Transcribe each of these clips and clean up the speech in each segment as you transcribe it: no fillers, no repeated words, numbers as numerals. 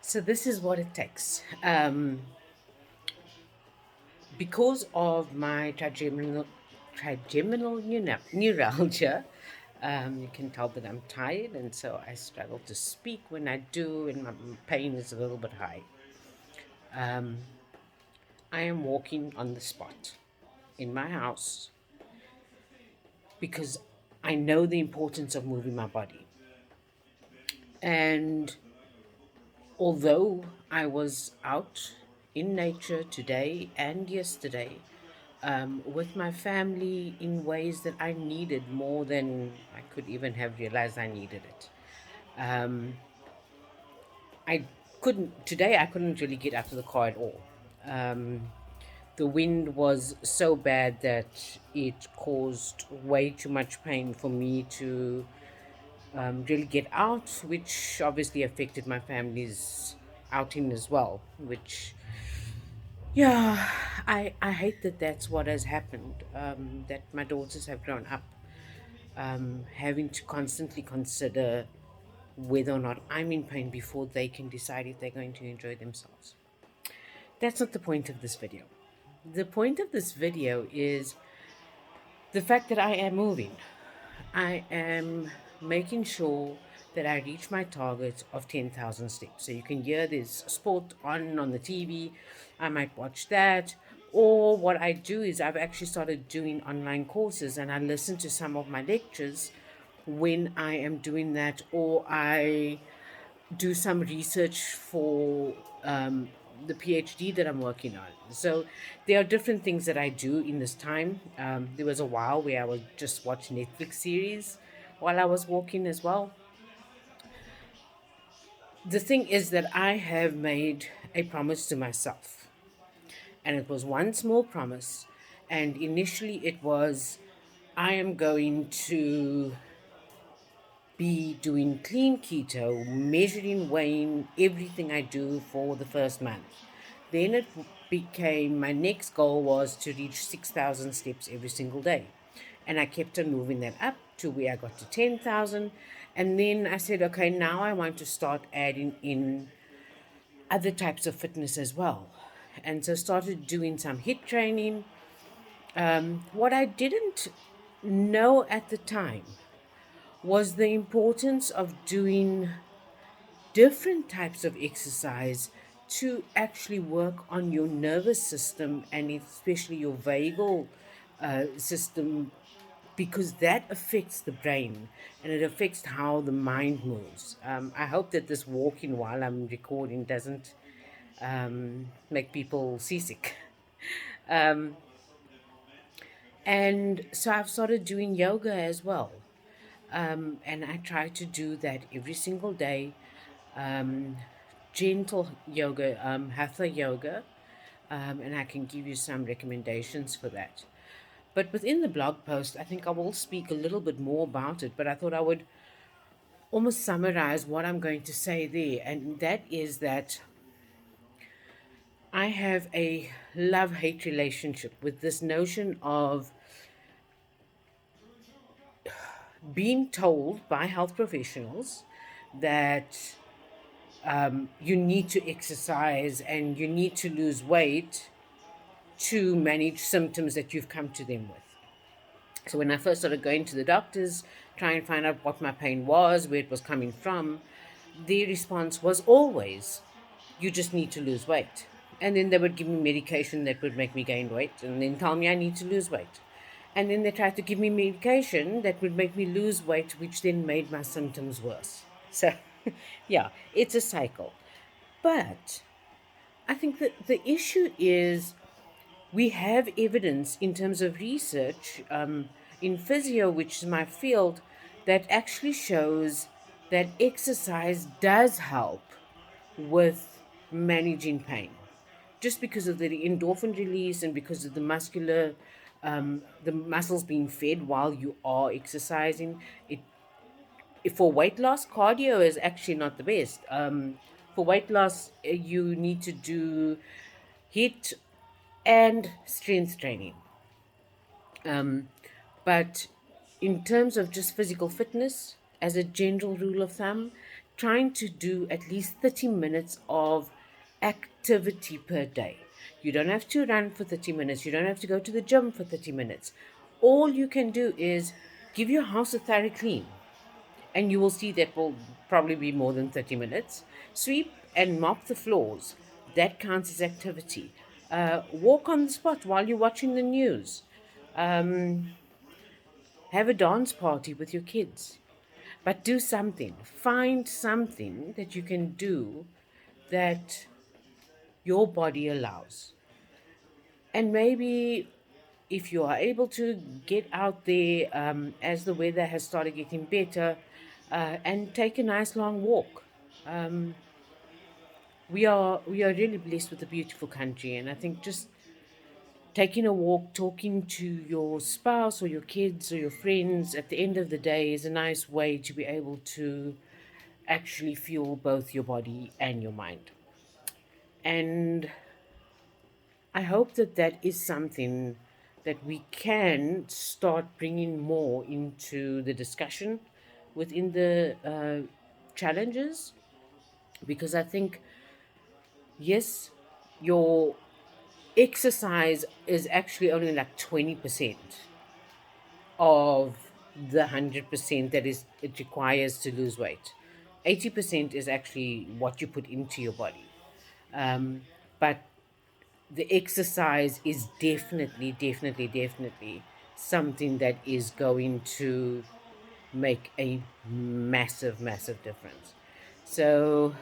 So this is what it takes. Because of my trigeminal neuralgia, you can tell that I'm tired, and so I struggle to speak when I do, and my pain is a little bit high. Um, I am walking on the spot in my house because I know the importance of moving my body. And although I was out in nature today and yesterday with my family in ways that I needed more than I could even have realized I needed it. Um, I today I couldn't really get out of the car at all. Um, the wind was so bad that it caused way too much pain for me to really get out, which obviously affected my family's outing as well. Which, yeah, I hate that that's what has happened. That my daughters have grown up having to constantly consider whether or not I'm in pain before they can decide if they're going to enjoy themselves. That's not the point of this video. The point of this video is the fact that I am moving. I am making sure that I reach my target of 10,000 steps. So you can hear this sport on the TV. I might watch that. Or what I do is I've actually started doing online courses and I listen to some of my lectures when I am doing that, or I do some research for the PhD that I'm working on. So there are different things that I do in this time. There was a while where I would just watch Netflix series while I was walking as well. The thing is that I have made a promise to myself, and it was one small promise. And initially, it was I am going to be doing clean keto, measuring, weighing everything I do for the first month. Then it became my next goal was to reach 6,000 steps every single day. And I kept on moving that up to where I got to 10,000. And then I said, okay, now I want to start adding in other types of fitness as well. And so started doing some HIIT training. What I didn't know at the time was the importance of doing different types of exercise to actually work on your nervous system and especially your vagal system, because that affects the brain and it affects how the mind moves. I hope that this walking while I'm recording doesn't make people seasick. Um, and so I've started doing yoga as well. And I try to do that every single day. Um, Gentle yoga, hatha yoga, and I can give you some recommendations for that. But within the blog post, I think I will speak a little bit more about it, but I thought I would almost summarize what I'm going to say there, and that is that I have a love hate relationship with this notion of being told by health professionals that you need to exercise and you need to lose weight to manage symptoms that you've come to them with. So when I first started going to the doctors, trying to find out what my pain was, where it was coming from, their response was always, you just need to lose weight. And then they would give me medication that would make me gain weight and then tell me I need to lose weight. And then they tried to give me medication that would make me lose weight, which then made my symptoms worse. So, yeah, it's a cycle. But I think that the issue is we have evidence in terms of research in physio, which is my field, that actually shows that exercise does help with managing pain. Just because of the endorphin release and because of the muscles being fed while you are exercising, it for weight loss, cardio is actually not the best. For weight loss, you need to do HIIT and strength training. Um, but in terms of just physical fitness, as a general rule of thumb, trying to do at least 30 minutes of activity per day. You don't have to run for 30 minutes, you don't have to go to the gym for 30 minutes. All you can do is give your house a thorough clean, and you will see that will probably be more than 30 minutes. Sweep and mop the floors. That counts as activity. Walk on the spot while you're watching the news. Have a dance party with your kids. But do something. Find something that you can do that your body allows. And maybe if you are able to get out there as the weather has started getting better, and take a nice long walk. Um, we are really blessed with a beautiful country, and I think just taking a walk, talking to your spouse or your kids or your friends at the end of the day is a nice way to be able to actually fuel both your body and your mind. And I hope that that is something that we can start bringing more into the discussion within the challenges, because I think, yes, your exercise is actually only like 20% of the 100% that is it requires to lose weight. 80% is actually what you put into your body. But the exercise is definitely something that is going to make a massive difference. So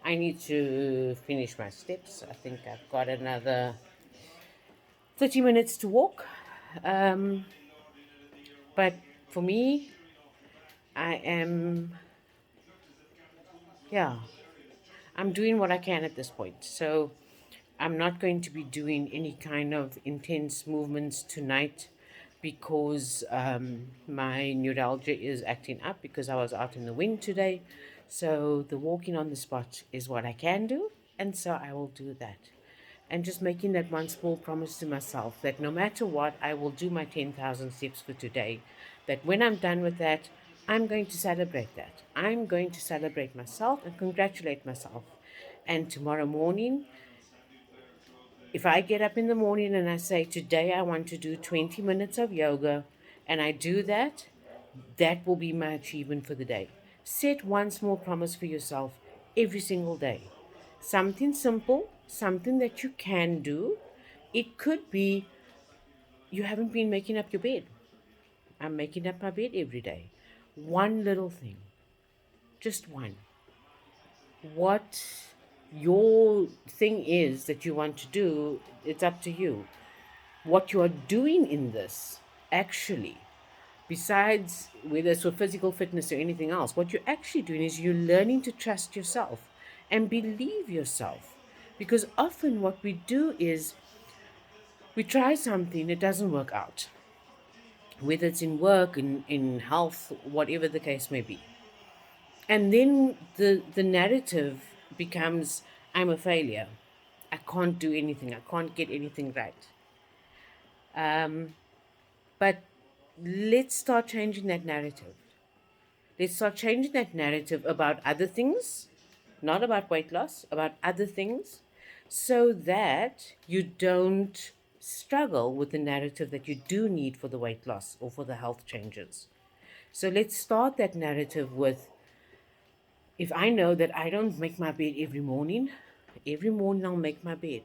I need to finish my steps. I think I've got another 30 minutes to walk. Um, but for me, I am, yeah, I'm doing what I can at this point. So I'm not going to be doing any kind of intense movements tonight because my neuralgia is acting up because I was out in the wind today. So the walking on the spot is what I can do, and so I will do that. And just making that one small promise to myself that no matter what, I will do my 10,000 steps for today. That when I'm done with that, I'm going to celebrate that. I'm going to celebrate myself and congratulate myself. And tomorrow morning, if I get up in the morning and I say, today I want to do 20 minutes of yoga, and I do that, that will be my achievement for the day. Set one small promise for yourself every single day. Something simple, something that you can do. It could be you haven't been making up your bed. I'm making up my bed every day. One little thing, just one. What your thing is that you want to do, it's up to you. What you are doing in this, actually, besides whether it's for physical fitness or anything else, what you're actually doing is you're learning to trust yourself and believe yourself. Because often what we do is we try something, it doesn't work out, whether it's in work, in health, whatever the case may be. And then the narrative becomes, I'm a failure. I can't do anything. I can't get anything right. But let's start changing that narrative. Let's start changing that narrative about other things, not about weight loss, about other things, so that you don't struggle with the narrative that you do need for the weight loss or for the health changes. So let's start that narrative with, if I know that I don't make my bed every morning I'll make my bed.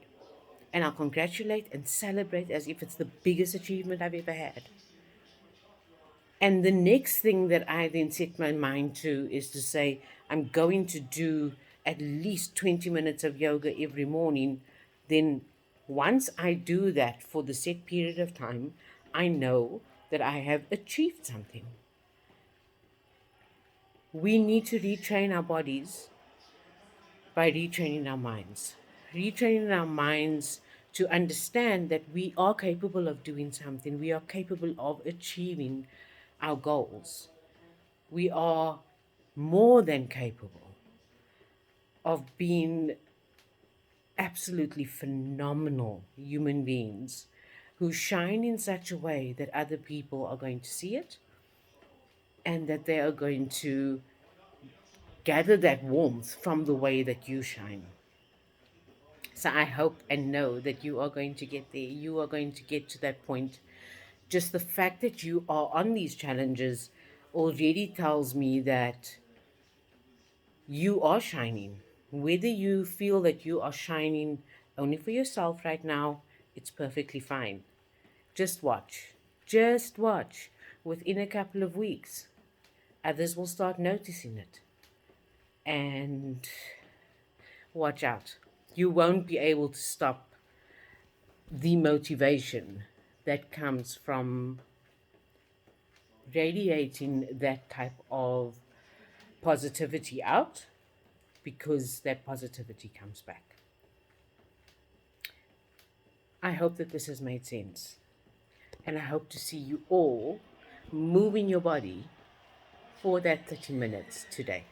And I'll congratulate and celebrate as if it's the biggest achievement I've ever had. And the next thing that I then set my mind to is to say, I'm going to do at least 20 minutes of yoga every morning. Then, once I do that for the set period of time, I know that I have achieved something. We need to retrain our bodies by retraining our minds. Retraining our minds to understand that we are capable of doing something, we are capable of achieving our goals. We are more than capable of being absolutely phenomenal human beings who shine in such a way that other people are going to see it and that they are going to gather that warmth from the way that you shine. So I hope and know that you are going to get there. You are going to get to that point. Just the fact that you are on these challenges already tells me that you are shining. Whether you feel that you are shining only for yourself right now, it's perfectly fine. Just watch. Just watch. Within a couple of weeks, others will start noticing it. And watch out. You won't be able to stop the motivation that comes from radiating that type of positivity out, because that positivity comes back. I hope that this has made sense. And I hope to see you all moving your body for that 30 minutes today.